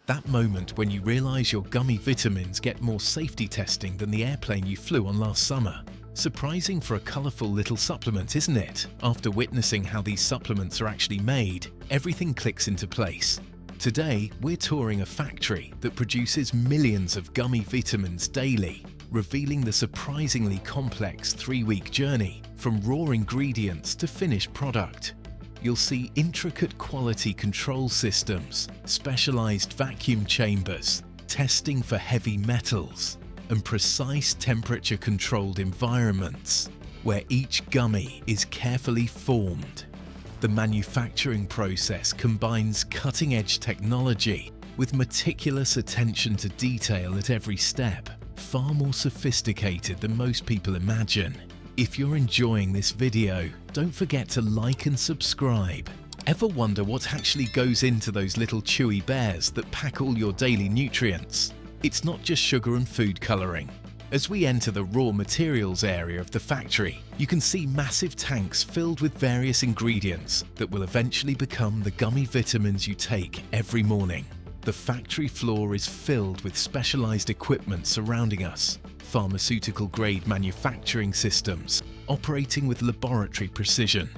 That moment when you realize your gummy vitamins get more safety testing than the airplane you flew on last summer. Surprising for a colorful little supplement, isn't it? After witnessing how these supplements are actually made, everything clicks into place. Today, we're touring a factory that produces millions of gummy vitamins daily, revealing the surprisingly complex 3-week journey from raw ingredients to finished product. You'll see intricate quality control systems, specialized vacuum chambers, testing for heavy metals, and precise temperature-controlled environments, where each gummy is carefully formed. The manufacturing process combines cutting-edge technology with meticulous attention to detail at every step, far more sophisticated than most people imagine. If you're enjoying this video, don't forget to like and subscribe. Ever wonder what actually goes into those little chewy bears that pack all your daily nutrients? It's not just sugar and food coloring. As we enter the raw materials area of the factory, you can see massive tanks filled with various ingredients that will eventually become the gummy vitamins you take every morning. The factory floor is filled with specialized equipment surrounding us, pharmaceutical-grade manufacturing systems operating with laboratory precision.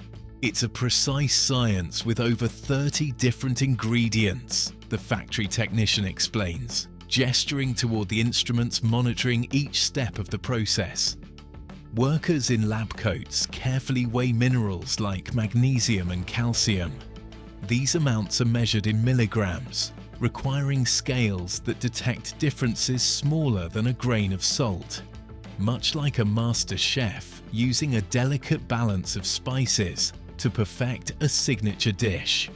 It's a precise science with over 30 different ingredients, the factory technician explains, gesturing toward the instruments monitoring each step of the process. Workers in lab coats carefully weigh minerals like magnesium and calcium. These amounts are measured in milligrams, requiring scales that detect differences smaller than a grain of salt. Much like a master chef using a delicate balance of spices to perfect a signature dish.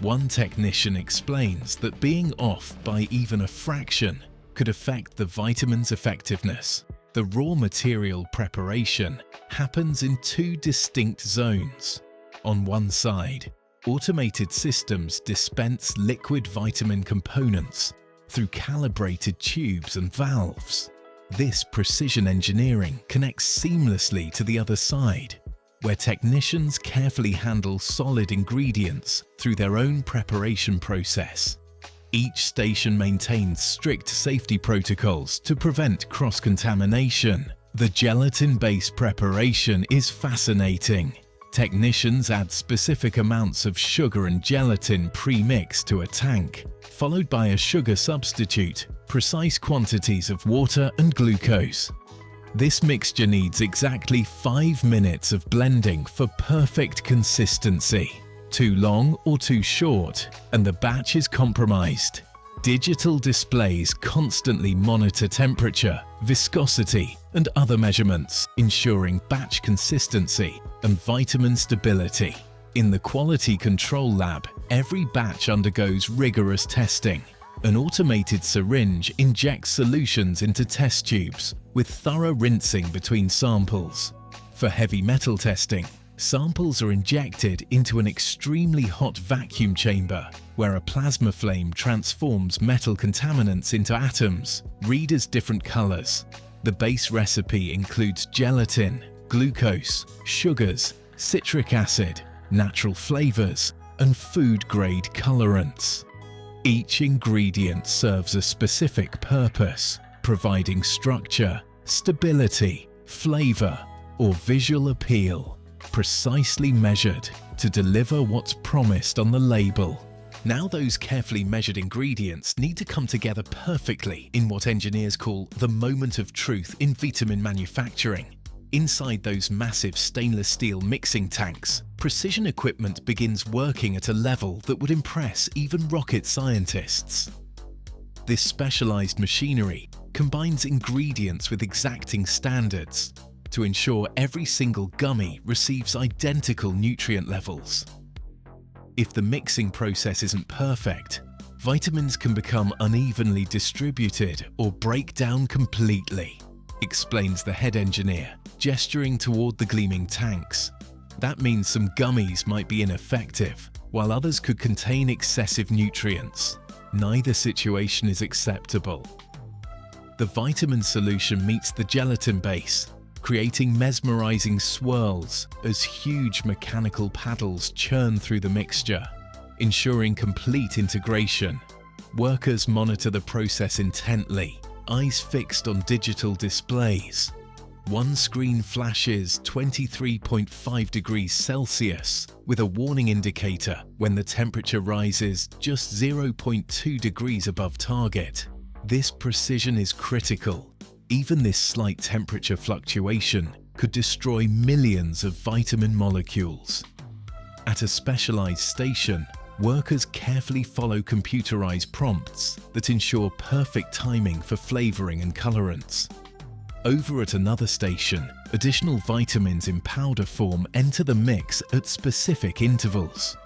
One technician explains that being off by even a fraction could affect the vitamin's effectiveness. The raw material preparation happens in 2 distinct zones. On one side, automated systems dispense liquid vitamin components through calibrated tubes and valves. This precision engineering connects seamlessly to the other side, where technicians carefully handle solid ingredients through their own preparation process. Each station maintains strict safety protocols to prevent cross-contamination. The gelatin-based preparation is fascinating. Technicians add specific amounts of sugar and gelatin pre-mixed to a tank, followed by a sugar substitute, precise quantities of water and glucose. This mixture needs exactly 5 minutes of blending for perfect consistency. Too long or too short, and the batch is compromised. Digital displays constantly monitor temperature, viscosity, and other measurements, ensuring batch consistency and vitamin stability. In the quality control lab, every batch undergoes rigorous testing. An automated syringe injects solutions into test tubes with thorough rinsing between samples. For heavy metal testing, samples are injected into an extremely hot vacuum chamber where a plasma flame transforms metal contaminants into atoms, read as different colors. The base recipe includes gelatin, glucose, sugars, citric acid, natural flavors, and food-grade colorants. Each ingredient serves a specific purpose, providing structure, stability, flavor, or visual appeal, precisely measured to deliver what's promised on the label. Now those carefully measured ingredients need to come together perfectly in what engineers call the moment of truth in vitamin manufacturing. Inside those massive stainless steel mixing tanks, precision equipment begins working at a level that would impress even rocket scientists. This specialized machinery combines ingredients with exacting standards to ensure every single gummy receives identical nutrient levels. If the mixing process isn't perfect, vitamins can become unevenly distributed or break down completely, explains the head engineer, gesturing toward the gleaming tanks. That means some gummies might be ineffective, while others could contain excessive nutrients. Neither situation is acceptable. The vitamin solution meets the gelatin base, creating mesmerizing swirls as huge mechanical paddles churn through the mixture, ensuring complete integration. Workers monitor the process intently, eyes fixed on digital displays. One screen flashes 23.5 degrees Celsius with a warning indicator when the temperature rises just 0.2 degrees above target. This precision is critical. Even this slight temperature fluctuation could destroy millions of vitamin molecules. At a specialized station, workers carefully follow computerized prompts that ensure perfect timing for flavoring and colorants. Over at another station, additional vitamins in powder form enter the mix at specific intervals.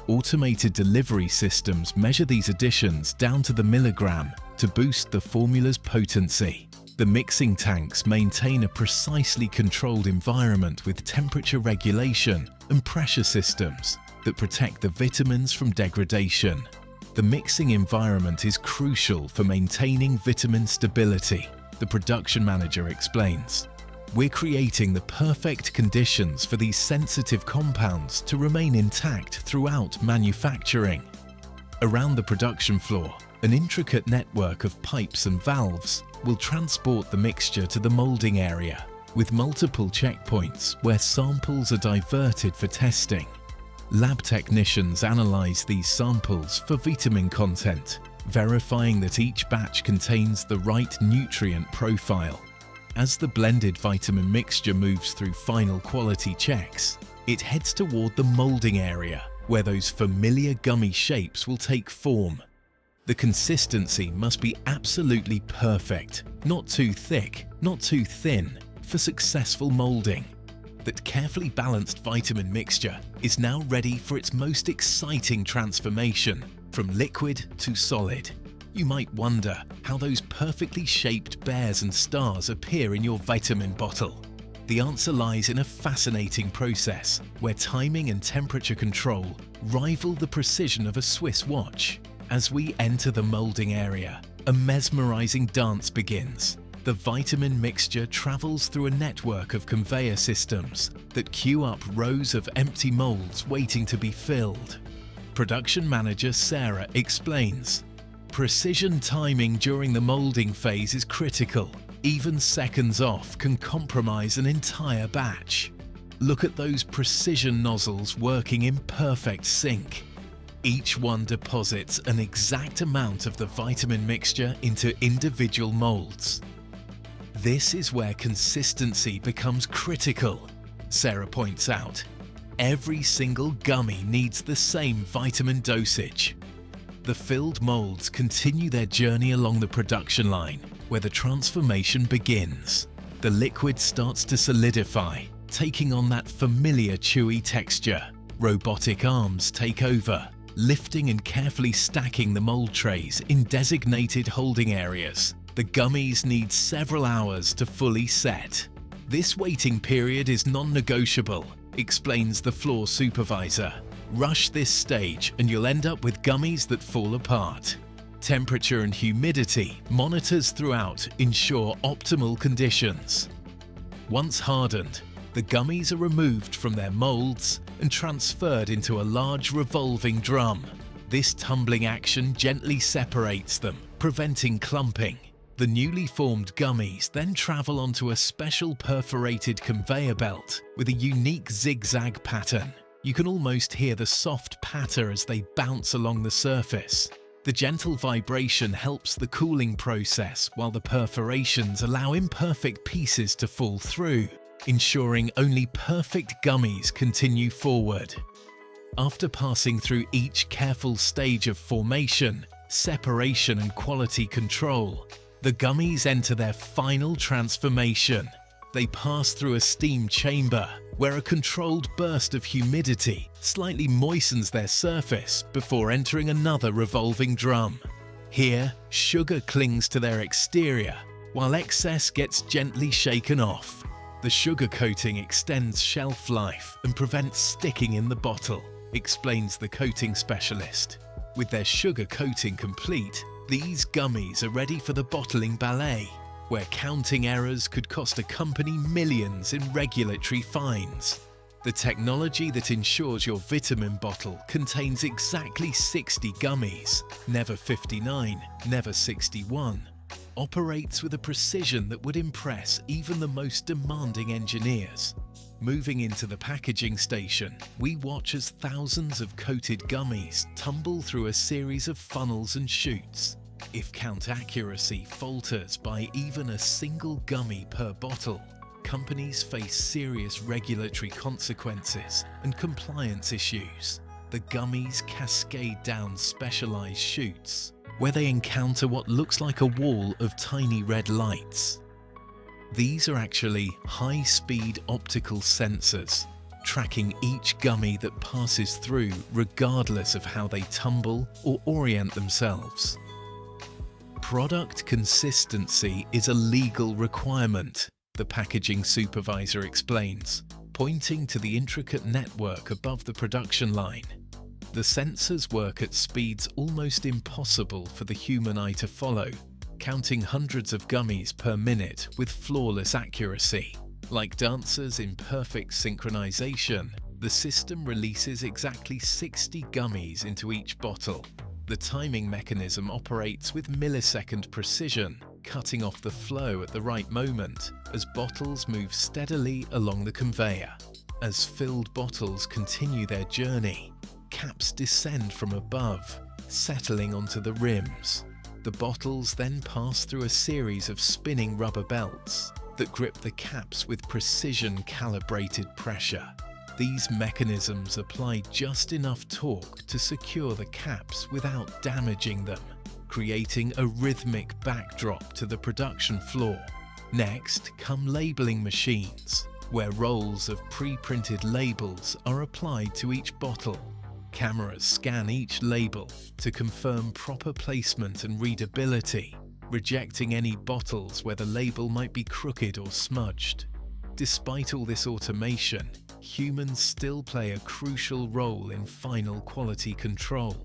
Automated delivery systems measure these additions down to the milligram to boost the formula's potency. The mixing tanks maintain a precisely controlled environment with temperature regulation and pressure systems that protect the vitamins from degradation. The mixing environment is crucial for maintaining vitamin stability, the production manager explains. We're creating the perfect conditions for these sensitive compounds to remain intact throughout manufacturing. Around the production floor, an intricate network of pipes and valves will transport the mixture to the molding area, with multiple checkpoints where samples are diverted for testing. Lab technicians analyze these samples for vitamin content, verifying that each batch contains the right nutrient profile. As the blended vitamin mixture moves through final quality checks, it heads toward the molding area, where those familiar gummy shapes will take form. The consistency must be absolutely perfect, not too thick, not too thin, for successful molding. That carefully balanced vitamin mixture is now ready for its most exciting transformation, from liquid to solid. You might wonder how those perfectly shaped bears and stars appear in your vitamin bottle. The answer lies in a fascinating process where timing and temperature control rival the precision of a Swiss watch. As we enter the molding area, a mesmerizing dance begins. The vitamin mixture travels through a network of conveyor systems that queue up rows of empty molds waiting to be filled. Production manager Sarah explains, "Precision timing during the molding phase is critical. Even seconds off can compromise an entire batch. Look at those precision nozzles working in perfect sync. Each one deposits an exact amount of the vitamin mixture into individual molds. This is where consistency becomes critical," Sarah points out. Every single gummy needs the same vitamin dosage. The filled molds continue their journey along the production line, where the transformation begins. The liquid starts to solidify, taking on that familiar chewy texture. Robotic arms take over, lifting and carefully stacking the mold trays in designated holding areas. The gummies need several hours to fully set. "This waiting period is non-negotiable," explains the floor supervisor. "Rush this stage and you'll end up with gummies that fall apart." Temperature and humidity monitors throughout ensure optimal conditions. Once hardened, the gummies are removed from their molds and transferred into a large revolving drum. This tumbling action gently separates them, preventing clumping. The newly formed gummies then travel onto a special perforated conveyor belt with a unique zigzag pattern. You can almost hear the soft patter as they bounce along the surface. The gentle vibration helps the cooling process, while the perforations allow imperfect pieces to fall through, ensuring only perfect gummies continue forward. After passing through each careful stage of formation, separation and quality control, the gummies enter their final transformation. They pass through a steam chamber, where a controlled burst of humidity slightly moistens their surface before entering another revolving drum. Here, sugar clings to their exterior, while excess gets gently shaken off. The sugar coating extends shelf life and prevents sticking in the bottle, explains the coating specialist. With their sugar coating complete, these gummies are ready for the bottling ballet, where counting errors could cost a company millions in regulatory fines. The technology that ensures your vitamin bottle contains exactly 60 gummies, never 59, never 61, operates with a precision that would impress even the most demanding engineers. Moving into the packaging station, we watch as thousands of coated gummies tumble through a series of funnels and chutes. If count accuracy falters by even a single gummy per bottle, companies face serious regulatory consequences and compliance issues. The gummies cascade down specialized chutes, where they encounter what looks like a wall of tiny red lights. These are actually high-speed optical sensors, tracking each gummy that passes through regardless of how they tumble or orient themselves. Product consistency is a legal requirement, the packaging supervisor explains, pointing to the intricate network above the production line. The sensors work at speeds almost impossible for the human eye to follow, counting hundreds of gummies per minute with flawless accuracy. Like dancers in perfect synchronization, the system releases exactly 60 gummies into each bottle. The timing mechanism operates with millisecond precision, cutting off the flow at the right moment as bottles move steadily along the conveyor. As filled bottles continue their journey, caps descend from above, settling onto the rims. The bottles then pass through a series of spinning rubber belts that grip the caps with precision-calibrated pressure. These mechanisms apply just enough torque to secure the caps without damaging them, creating a rhythmic backdrop to the production floor. Next come labeling machines, where rolls of pre-printed labels are applied to each bottle. Cameras scan each label to confirm proper placement and readability, rejecting any bottles where the label might be crooked or smudged. Despite all this automation, humans still play a crucial role in final quality control.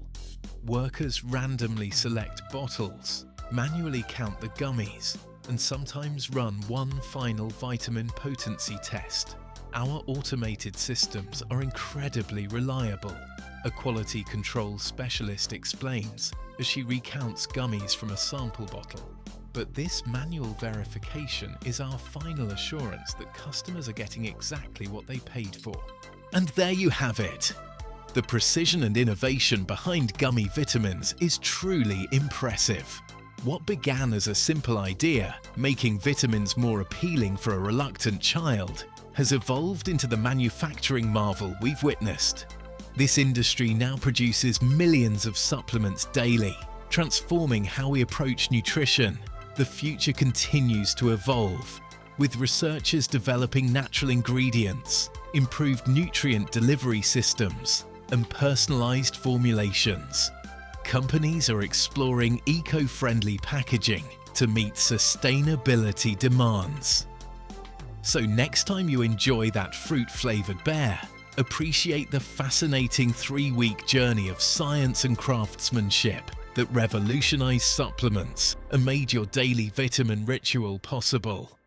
Workers randomly select bottles, manually count the gummies, and sometimes run one final vitamin potency test. Our automated systems are incredibly reliable, a quality control specialist explains as she recounts gummies from a sample bottle. But this manual verification is our final assurance that customers are getting exactly what they paid for. And there you have it. The precision and innovation behind gummy vitamins is truly impressive. What began as a simple idea, making vitamins more appealing for a reluctant child, has evolved into the manufacturing marvel we've witnessed. This industry now produces millions of supplements daily, transforming how we approach nutrition. The future continues to evolve, with researchers developing natural ingredients, improved nutrient delivery systems, and personalized formulations. Companies are exploring eco-friendly packaging to meet sustainability demands. So next time you enjoy that fruit-flavored bear, appreciate the fascinating 3-week journey of science and craftsmanship that revolutionized supplements and made your daily vitamin ritual possible.